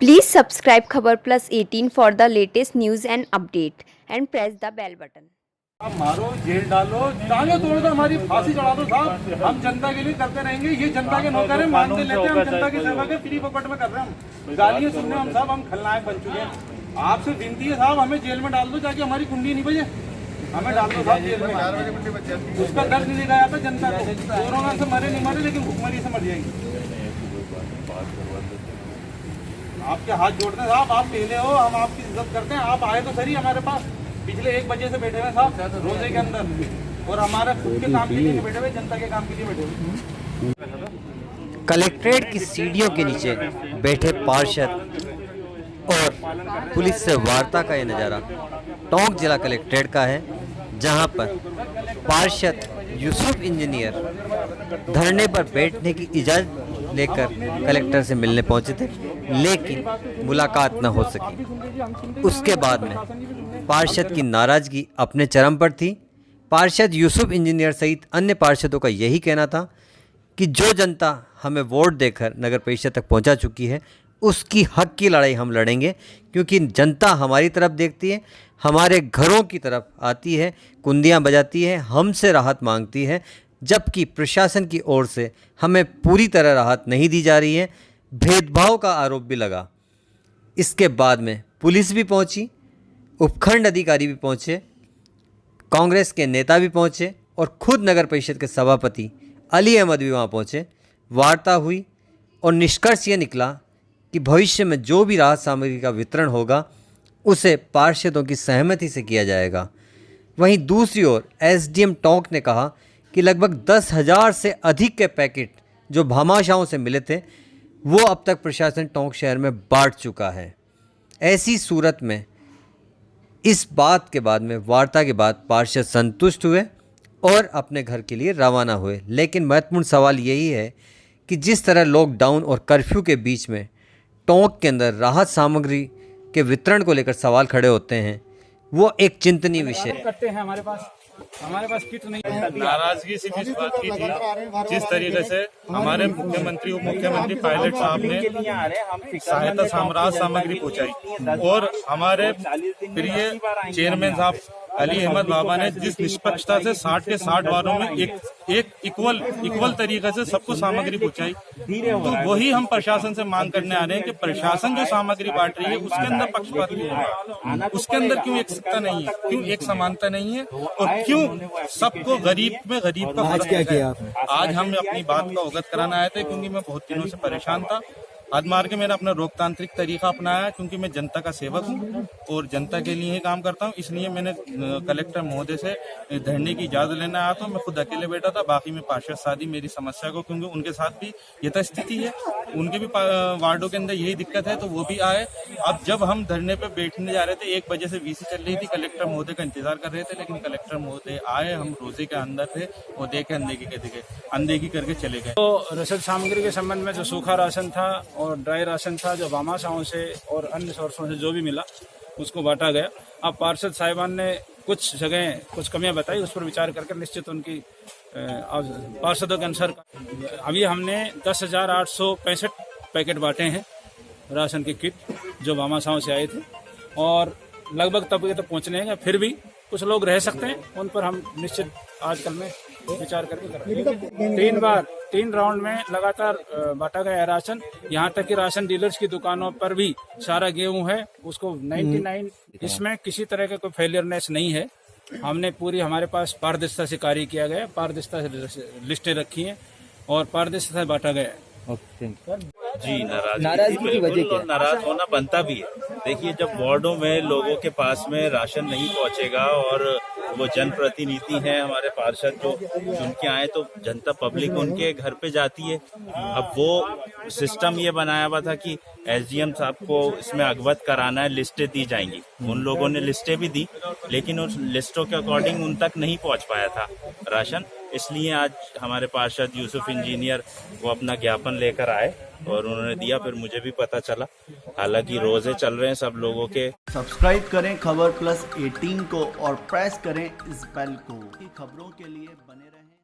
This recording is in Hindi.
Please subscribe Khabar Plus 18 for the latest news and update and press the bell button. आप मारो, जेल डालो, टांगे तोड़ दो, हमारी फांसी चढ़ा दो साहब। हम जनता के लिए करते रहेंगे, ये जनता के नौकर हैं, मानते लेते हैं, हम जनता की सेवा के फ्री फोकट में कर रहे हैं। हम गालियाँ सुनने हम साहब हम खलनायक बन चुके हैं। आपसे विनती है साहब, हमें जेल में डाल दो ताकि हमारी कुंडी नहीं बजे, हमें डाल दो साहब जेल में। उसका दर्द नहीं दिखाया था जनता को, कोरोना से मरे नहीं मरे लेकिन भुखमरी से मर जाएगी। आपके हाथ जोड़ते हैं साहब, आप पहले हो, हम आपकी इज्जत करते हैं। आप आए तो सही हमारे पास, पिछले 1 बजे से बैठे हुए साहब रोजे के अंदर, और हमारे खुद के काम के लिए बैठे हुए, जनता के काम के लिए बैठे हुए। कलेक्ट्रेट की सीढ़ियों के नीचे बैठे पार्षद और पुलिस से वार्ता का ये नज़ारा टोंक जिला कलेक्ट्रेट का है, जहां पर पार्षद यूसुफ इंजीनियर धरने पर बैठने की इजाज़त लेकर कलेक्टर से मिलने पहुंचे थे, लेकिन मुलाकात न हो सकी। उसके बाद में पार्षद की नाराज़गी अपने चरम पर थी। पार्षद यूसुफ इंजीनियर सहित अन्य पार्षदों का यही कहना था कि जो जनता हमें वोट देकर नगर परिषद तक पहुंचा चुकी है, उसकी हक की लड़ाई हम लड़ेंगे, क्योंकि जनता हमारी तरफ देखती है, हमारे घरों की तरफ आती है, कुंदियां बजाती है, हमसे राहत मांगती है, जबकि प्रशासन की ओर से हमें पूरी तरह राहत नहीं दी जा रही है। भेदभाव का आरोप भी लगा। इसके बाद में पुलिस भी पहुंची, उपखंड अधिकारी भी पहुंचे, कांग्रेस के नेता भी पहुंचे और खुद नगर परिषद के सभापति अली अहमद भी वहां पहुंचे। वार्ता हुई और निष्कर्ष ये निकला कि भविष्य में जो भी राहत सामग्री का वितरण होगा उसे पार्षदों की सहमति से किया जाएगा। वहीं दूसरी ओर एसडीएम टोंक ने कहा कि लगभग 10,000 से अधिक के पैकेट जो भामाशाहों से मिले थे वो अब तक प्रशासन टोंक शहर में बांट चुका है। ऐसी सूरत में इस बात के बाद में वार्ता के बाद पार्षद संतुष्ट हुए और अपने घर के लिए रवाना हुए। लेकिन महत्वपूर्ण सवाल यही है कि जिस तरह लॉकडाउन और कर्फ्यू के बीच में टोंक के अंदर राहत सामग्री के वितरण को लेकर सवाल खड़े होते हैं, वो एक चिंतनीय विषय करते हैं। हमारे पास किट नहीं है। नाराजगी सिर्फ इस बात की थी, जिस तरीके से हमारे मुख्यमंत्री उप मुख्यमंत्री पायलट साहब ने सहायता सामग्री पहुंचाई और हमारे प्रिय चेयरमैन साहब अली अहमद बाबा ने जिस निष्पक्षता से 60 के 60 वारों में एक इक्वल तरीके से सबको सामग्री पहुंचाई, तो वही हम प्रशासन से मांग करने आ रहे हैं कि प्रशासन जो सामग्री बांट रही है उसके अंदर पक्षपात क्यों होगा, उसके अंदर क्यों एक सकता नहीं है, क्यों एक समानता नहीं है, और क्यों सबको गरीब में गरीब का फर्क है। आज हम अपनी बात का अवगत कराना आए थे, क्योंकि मैं बहुत दिनों से परेशान था। हद मार के मैंने अपना लोकतांत्रिक तरीका अपनाया, क्योंकि मैं जनता का सेवक हूँ और जनता के लिए ही काम करता हूँ। इसलिए मैंने कलेक्टर महोदय से धरने की इजाजत लेने आया था। मैं खुद अकेले बैठा था, बाकी में पार्षद साथी मेरी समस्या को, क्योंकि उनके साथ भी यथास्थिति है, उनके भी वार्डों के अंदर यही दिक्कत है, तो वो भी आए। अब जब हम धरने पे बैठने जा रहे थे, 1 बजे से वीसी चल रही थी, कलेक्टर महोदय का इंतजार कर रहे थे, लेकिन कलेक्टर महोदय आए, हम रोजे के अंदर थे, वो देखे अनदेखी करके चले गए। तो रसद सामग्री के संबंध में जो सूखा राशन था और ड्राई राशन था, जो भामाशाहों से और अन्य सोर्सों से जो भी मिला उसको बांटा गया। अब पार्षद साहिबान ने कुछ जगह कुछ कमियां बताई, उस पर विचार करके निश्चित उनकी पार्षदों के अनुसार अभी हमने 10,865 पैकेट बांटे हैं राशन की किट, जो भामाशाहों से आए थे, और लगभग तब ये तो पहुंचने हैं। फिर भी कुछ लोग रह सकते हैं, उन पर हम निश्चित आजकल में विचार करके करेंगे। 3 राउंड में लगातार बांटा गया है राशन। यहाँ तक कि राशन डीलर्स की दुकानों पर भी सारा गेहूं है, उसको 99, इसमें किसी तरह का कोई फेलियरनेस नहीं है। हमने पूरी, हमारे पास पारदर्शिता से कार्य किया गया, पारदर्शिता से लिस्टें रखी हैं और पारदर्शिता से बांटा गया है। जी, नाराजगी की वजह क्या? नाराज होना बनता भी है। देखिए, जब वार्डों में लोगों के पास में राशन नहीं पहुंचेगा और वो जनप्रतिनिधि हैं हमारे पार्षद जो चुन के आए, तो जनता पब्लिक उनके घर पे जाती है। अब वो सिस्टम ये बनाया हुआ था कि एसडीएम साहब को इसमें अवगत कराना है, लिस्टें दी जाएंगी। उन लोगों ने लिस्टें भी दी, लेकिन उस लिस्टों के अकॉर्डिंग उन तक नहीं पहुंच पाया था राशन। इसलिए आज हमारे पार्षद यूसुफ इंजीनियर वो अपना ज्ञापन लेकर आए और उन्होंने दिया, फिर मुझे भी पता चला। हालांकि रोजे चल रहे हैं सब लोगों के। सब्सक्राइब करें खबर प्लस 18 को और प्रेस करें इस बेल को, खबरों के लिए बने